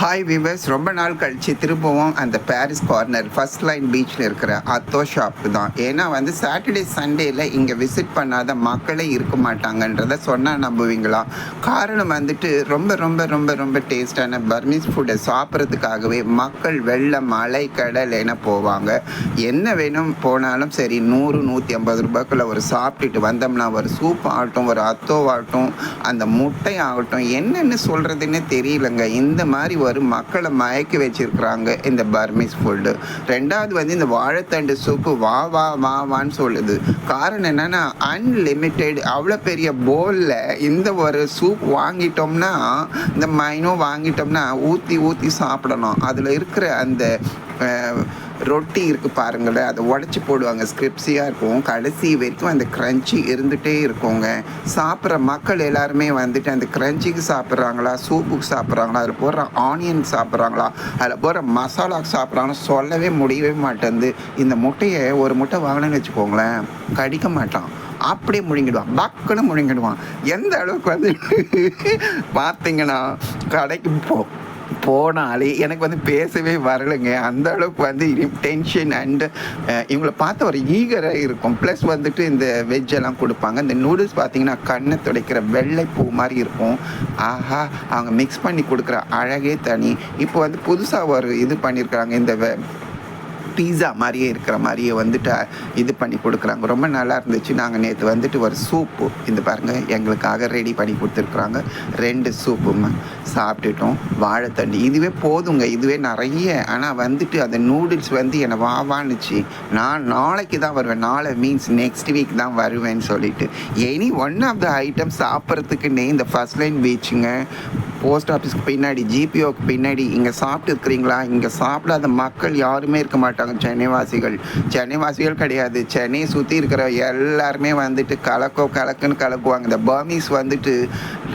Hi viewers, ரொம்ப நாள் கழித்து திரும்பவும் அந்த பாரிஸ் கார்னர் ஃபர்ஸ்ட் லைன் பீச்சில் இருக்கிற அத்தோ ஷாப்பு தான். ஏன்னா சாட்டர்டே சண்டேயில் இங்கே விசிட் பண்ணாத மக்களே இருக்க மாட்டாங்கன்றதை சொன்னால் நம்புவீங்களா? காரணம் ரொம்ப ரொம்ப ரொம்ப ரொம்ப டேஸ்டான பர்மீஸ் ஃபுட்டை சாப்பிட்றதுக்காகவே மக்கள் வெள்ளம் மலை கடல் என போவாங்க. என்ன வேணும் போனாலும் சரி, 100-150 ரூபாய்க்குள்ள ஒரு சாப்பிட்டுட்டு வந்தோம்னா ஒரு சூப் ஆகட்டும், ஒரு அத்தோவாகட்டும், அந்த முட்டை ஆகட்டும், என்னென்னு சொல்கிறதுன்னு தெரியலங்க. இந்த மாதிரி ஒரு மக்களை மயக்கி வச்சிருக்கிறாங்க இந்த பர்மீஸ் ஃபுட்டு. ரெண்டாவது இந்த வாழைத்தண்டு சூப்பு வா வா வா வான்னு சொல்லுது. காரணம் என்னன்னா, அன்லிமிட்டெட். அவ்வளோ பெரிய போலில் இந்த ஒரு சூப் வாங்கிட்டோம்னா, இந்த மைனோ வாங்கிட்டோம்னா ஊற்றி ஊற்றி சாப்பிடணும். அதில் இருக்கிற அந்த ரொட்டி இருக்குது பாருங்களேன், அதை உடச்சி போடுவாங்க, ஸ்கிரிப்ஸியாக இருக்கும். கடைசி வரைக்கும் அந்த க்ரன்ச்சி இருந்துகிட்டே இருக்குங்க. சாப்பிட்ற மக்கள் எல்லாருமே அந்த க்ரன்ச்சிக்கு சாப்பிட்றாங்களா, சூப்புக்கு சாப்பிட்றாங்களா, அதில் போடுற ஆனியன் சாப்பிட்றாங்களா, அதில் போடுற மசாலாவுக்கு சாப்பிட்றாங்களா சொல்லவே முடியவே மாட்டேங்குது. இந்த முட்டையை ஒரு முட்டை வாங்கினேன்னு வச்சுக்கோங்களேன், கடிக்க மாட்டான், அப்படியே முழுங்கிடுவான், பக்குன்னு முழுங்கிடுவான். எந்த அளவுக்கு பார்த்தீங்கன்னா கடைக்கு போனாலே எனக்கு பேசவே வரலைங்க. அந்த அளவுக்கு டென்ஷன் அண்டு இவங்களை பார்த்த ஒரு ஈகராக இருக்கும். ப்ளஸ் இந்த வெஜ்ஜெல்லாம் கொடுப்பாங்க. இந்த நூடுல்ஸ் பார்த்தீங்கன்னா கண்ணை துடைக்கிற வெள்ளை பூ மாதிரி இருக்கும். ஆஹா, அவங்க மிக்ஸ் பண்ணி கொடுக்குற அழகே தனி. இப்போ புதுசாக ஒரு இது பண்ணியிருக்கிறாங்க, இந்த பீஸா மாதிரியே இருக்கிற மாதிரியே இது பண்ணி கொடுக்குறாங்க. ரொம்ப நல்லா இருந்துச்சு. நாங்கள் நேற்று ஒரு சூப்பு இந்த பாருங்கள் எங்களுக்காக ரெடி பண்ணி கொடுத்துருக்குறாங்க. 2 சூப்பும் சாப்பிட்டுட்டோம். வாழைத்தண்டு இதுவே போதுங்க, இதுவே நிறைய. ஆனால் அந்த நூடுல்ஸ் என்னை வாவானுச்சு. நான் நாளைக்கு தான் வருவேன். நாளை மீன்ஸ் நெக்ஸ்ட் வீக் தான் வருவேன்னு சொல்லிட்டு ஒன் ஆஃப் த ஐட்டம் சாப்பிட்றதுக்குன்னே இந்த ஃபர்ஸ்ட் லைன் பீச்சுங்க, போஸ்ட் ஆஃபீஸ்க்கு பின்னாடி, ஜிபிஓக்கு பின்னாடி இங்கே சாப்பிட்டு இருக்கிறீங்களா? இங்கே சாப்பிடாத மக்கள் யாருமே இருக்க மாட்டாங்க. சென்னைவாசிகள் கிடையாது, சென்னையை சுற்றி இருக்கிற எல்லாருமே கலக்குன்னு கலக்குவாங்க. இந்த பர்மீஸ்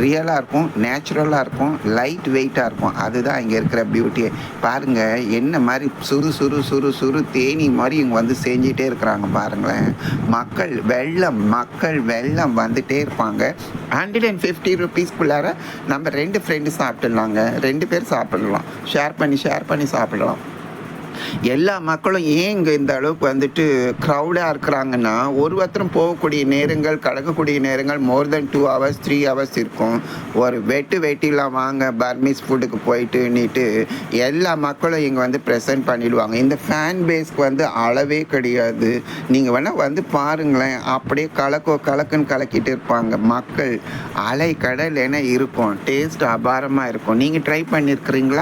ரியலாக இருக்கும், நேச்சுரலாக இருக்கும், லைட் வெயிட்டாக இருக்கும். அதுதான் இங்கே இருக்கிற பியூட்டியே. பாருங்கள் என்ன மாதிரி சுறு தேனி மாதிரி இங்கே செஞ்சிட்டே இருக்கிறாங்க பாருங்களேன். மக்கள் வெள்ளம் வந்துட்டே இருப்பாங்க. 150 ருபீஸ்க்குள்ளார நம்ம 2 ஃப்ரெண்டு சாப்பிட்டுடலாங்க. 2 பேர் சாப்பிடலாம், ஷேர் பண்ணி சாப்பிடலாம். எல்லா மக்களும் ஏன் இங்கே இந்த அளவுக்கு க்ரௌடாக இருக்கிறாங்கன்னா, ஒருத்தரும் போகக்கூடிய நேரங்கள், கலக்கக்கூடிய நேரங்கள் மோர் தென் 2 hours 3 hours இருக்கும். ஒரு வெட்டிலாம் வாங்க பர்மீஸ் ஃபுட்டுக்கு போயிட்டுன்னுட்டு எல்லா மக்களும் இங்கே ப்ரெசென்ட் பண்ணிடுவாங்க. இந்த ஃபேன் பேஸ்க்கு அளவே கிடையாது. நீங்கள் வேணால் பாருங்களேன், அப்படியே கலக்குன்னு கலக்கிட்டு இருப்பாங்க மக்கள். அலை கடல் என இருக்கும். டேஸ்ட் அபாரமாக இருக்கும். நீங்கள் ட்ரை பண்ணியிருக்கிறீங்களா?